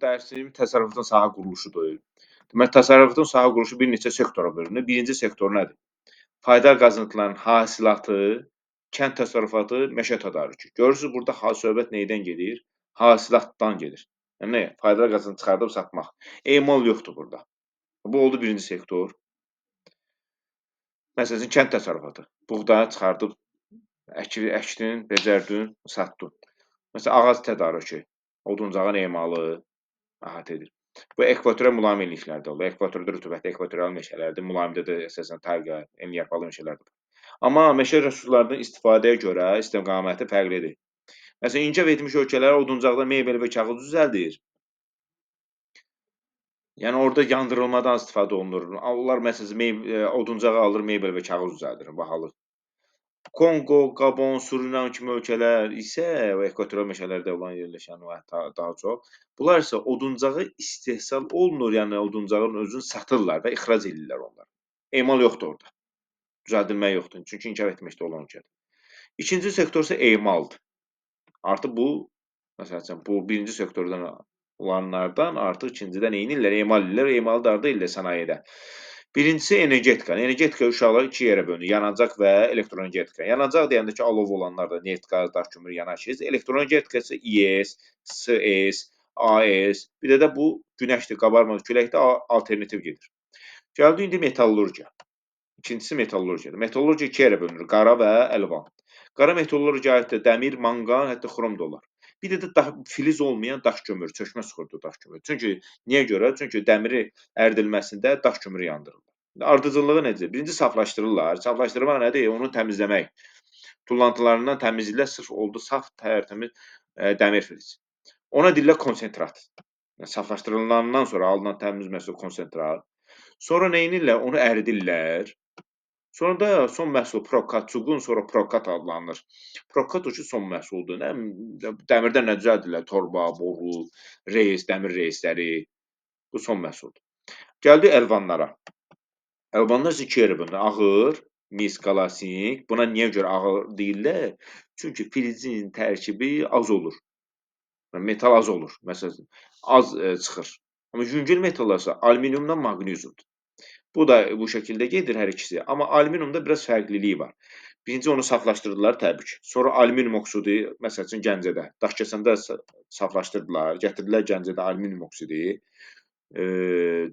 Dərsim təsərrüfatın sahə quruluşudur. Deməli, təsərrüfatın sahə quruluşu bir neçə sektora bölünür. Birinci sektor nədir? Fayda qazıntıların hasilatı, kənd təsərrüfatı, meşə tədarükü. Görürsünüz, burada söhbət neydən gedir? Hasilatdan gedir. Yəni, fayda qazıntı çıxardıb satmaq. Emal yoxdur burada. Bu oldu birinci sektor. Məsələn, kənd təsərrüfatı. Buğdanı çıxardıb əkdin, becərdin, satdın. Məsələn, ağac tədarükü, oduncağın emalı əhatə edir. Bu ekvatorial mülayim illiklərdə olur. Ekvatorda rütubətli ekvatorial meşələrdir. Mülayimdə də əsasən tayqa, enliyarpalı meşələrdir. Amma meşə resurslarının istifadəyə görə istiqaməti fərqlidir. Məsələn, inkişaf etmiş ölkələr oduncaqda mebel və kağız düzəldir. Yəni orada yandırılmadan istifadə olunur. Onlar məsələn oduncağı alır, mebel və kağız düzəldir, bahalı. Konqo, Qabon, Surinam kimi ölkələr isə ekvatorial meşələrdə olan yerləşən daha çox. Bunlar isə oduncağı istehsal olunur, yəni oduncağın özünü satırlar və ixrac edirlər onlar. Emal yoxdur orada. Düzəldilmə yoxdur. Çünki inkişaf etməkdə olan ölkədir. İkinci sektor isə emaldır. Artıq bu, məsələn, bu birinci sektordan olanlardan artıq ikincidə neynirlər? Emal edirlər. Emalı da harda edirlər? Sənayedə. Birincisi energetika. Energetika uşaqlar iki yerə bölünür. Yanacaq və elektroenergetika. Yanacaq deyəndə ki, alov olanlar da neft, qaz, daş kömürü yanar ki, elektroenergetika isə İES, CS, AES, bir də bu günəşdir, qabarmaz küləkdə alternativ gedir. Gəldi indi metallurgiya. İkincisi metallurgiyadır. Metallurgiya iki yerə bölünür. Qara və əlvan. Qara metallurgiya aiddir dəmir, manqan, hətta xrom da olar. Bir də daha filiz olmayan daş kömür, çökmə suxurdur daş kömür. Çünki niyə görə? Çünki dəmiri əridilməsində daş kömürü yandırırlar. Ardıcıllığı necə? Birinci saflaşdırırlar. Saflaşdırmaq nədir? Onu təmizləmək. Tullantılarından təmizləklə sırf oldu saf, tərtəmiz dəmir filiz. Ona deyirlər konsentrat. Saflaşdırılandan sonra alınan təmiz məhsul konsentrat. Sonra neynirlər? Onu əridirlər. Sonra da son məhsul prokatçuqun sonra prokat adlanır. Prokat ucu son məhsuldur. Dəmirdən nə düzəldirlər? Torba, boru, reys, dəmir reysləri. Bu son məhsuldur. Gəldi əlvanlara. Əlvanlar isə iki yerə bölünür. Ağır, mis, qalasink. Buna niyə görə ağır deyirlər? Çünki filizin tərkibi az olur. Metal az olur. Məsələn, az çıxır. Amma yüngül metallar isə alüminiumdan maqneziumdur. Bu da bu şəkildə gedir hər ikisi. Amma alüminiumda biraz fərqliliyi var. Birinci onu saflaşdırdılar təbii ki. Sonra alüminium oksidi, məsəl üçün Gəncədə, Daşkəsəndə saflaşdırdılar. Gətirdilər Gəncədə alüminium oksidi.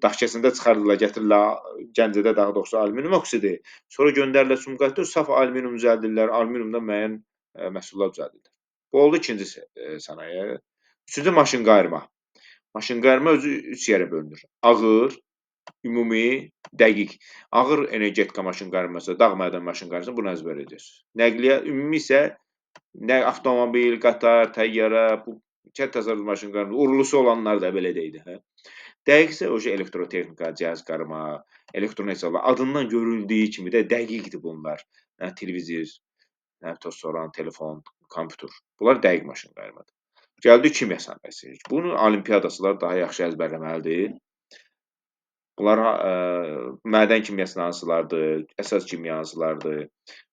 Daşkəsəndə çıxardılar, gətirirlər Gəncədə daha doğrusu alüminium oksidi. Sonra göndərirlər Sumqayıtda saf alüminium düzəldirlər. Alüminiumdan müəyyən məhsullar düzəldirlər. Bu oldu ikinci sənaye. Üçüncü maşınqayırma. Maşınqayırma özü üç yerə bölünür. Ağır, ümumi, dəqiq. Ağır energetika maşınqayırması, dağ mədən maşınqayırması bunu əzbər edirsiniz. Nəqliyyat, ümumi isə avtomobil, qatar, təyyarə, bu kənd təsərrüfatı maşınqayırması, uğurlusu olanlar da belə deyil. Dəqiq isə elektrotexnika, cihaz qarma, elektronik hesablar. Adından görüldüyü kimi də dəqiqdir bunlar. Televizor, toz soran, telefon, kompüter. Bunlar dəqiq maşınqayırmadır. Gəldi kimya sahəsi. Bunu olimpiyadaçılar daha yaxşı əzbərləməlidir. Bunlar mədən kimyası hansılardır, əsas kimya hansılardır,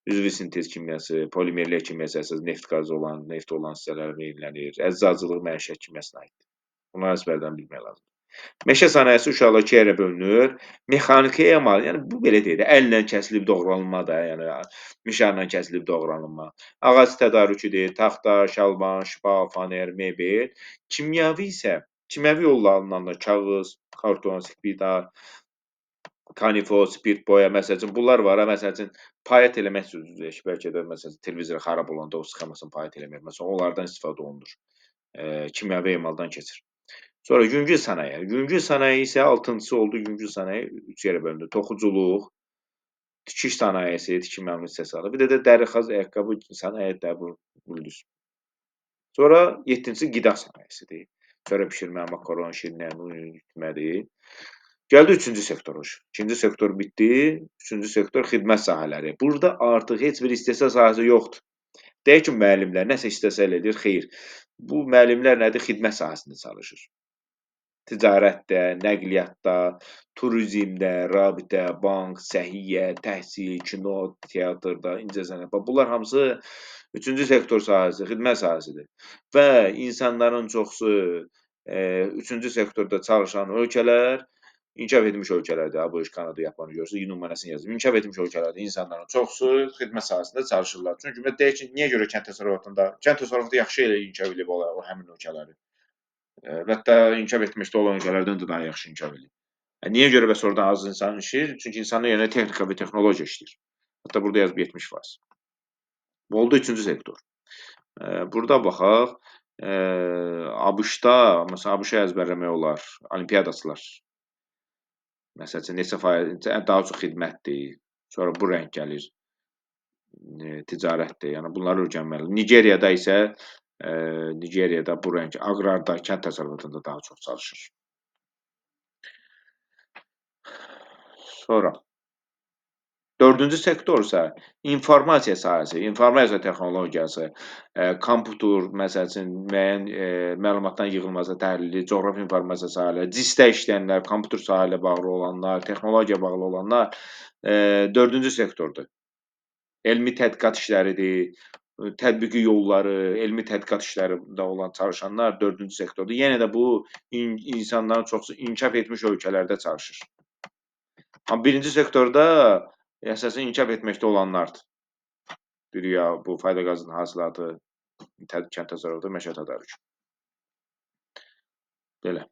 üzvi sintez kimyası, polimerlər kimyası əsas neft qazı olan, neft olan hissələr verilənir, əczacılıq məişət kimyasına aiddir. Bunu əzbərdən bilmək lazımdır. Meşə sənayesi uşaqlar iki yerə bölünür. Mexaniki emal, yəni bu belə deyil, əllə kəsilib doğranılma da, yəni mişarla kəsilib doğranılma. Ağac tədarüküdür, taxta, şalban, şipa, faner, mebel. Kimyəvi isə kimyəvi yolla alınan kağız, karton, spida, kanifoz, spirt, boya, məsələn, bunlar var. Məsələn, payət eləmək sözüdür. Bəlkə də məsələn televizor xarab olanda o sxemasını payət eləmək. Məsələn, onlardan istifadə olunur. Kimyəvi emaldan keçir. Sonra yüngül sənaye. Yüngül sənaye isə altıncısı oldu. Yüngül sənaye üç yerə bölünür. Toxuculuq, tikiş sənayesi, tikim məmulat istehsalı. Bir də dərixaz, ayaqqabı sənayesi bu bildiniz. Sonra yeddincisi qida sənayesidir. Çörək bişirmə, makaron, şirnə, yemədir. Gəldi üçüncü sektor. İkinci sektor bitdi. Üçüncü sektor xidmət sahələri. Burada artıq heç bir istehsal sahəsi yoxdur. Deyək ki, müəllimlər nəsə istehsal edir, xeyr. Bu müəllimlər nədir? Xidmət sahəsində çalışır. Ticarətdə, nəqliyyatda, turizmdə, rabitə, bank, səhiyyə, təhsil, kino, teatrda, incəsənət. Bunlar hamısı üçüncü sektor sahəsi, xidmət sahəsidir. Və insanların çoxusu Üçüncü sektorda çalışan ölkələr inkişaf etmiş ölkələrdir. ABŞ, Kanada, Yaponiya görürsünüz, nümunəsini yazıb. İnkişaf etmiş ölkələrdə insanların çoxusu xidmət sahəsində çalışırlar. Çünki deyək ki, niyə görə kənd təsərrüfatı yaxşı elə inkişaf edib o həmin ölkələri. Və hətta inkişaf etməkdə olan ölkələrdən də daha yaxşı inkişaf edib. Niyə görə bəs oradan az insan işləyir? Çünki insanın yerinə texnika və texnologiya işləyir. Hətta burada yazıb 70%. Bu oldu üçüncü sektor. Burada baxaq. ABŞ-da, məsələn, ABŞ-ı əzbərləmək olar. Olimpiyadaçılar. Məsəl üçün, neçə faiz, daha çox xidmətdir. Sonra bu rəng gəlir. Ticarətdir. Yəni, bunları öyrənməli. Nigeriyada isə Nigeriyada bu rəng aqrarda, kənd təsərrüfatında daha çox çalışır. Sonra dördüncü sektor isə informasiya sahəsi, informasiya texnologiyası, kompüter, məsəl üçün, müəyyən məlumatların yığılması, təhlili, coğrafi informasiya sahələri, CIS-də işləyənlər, kompüter sahə ilə bağlı olanlar, texnologiya bağlı olanlar dördüncü sektordur. Elmi tədqiqat işləridir, tətbiqi yolları, elmi tədqiqat işlərində olan çalışanlar dördüncü sektordur. Yenə də bu insanların çoxusu inkişaf etmiş ölkələrdə çalışır. Amma birinci sektorda əsasən inkişaf etməkdə olanlardır. Dünya bu fayda qazının hasilatı, kənd təsərrüfatı, məişət tədarükü. Belə.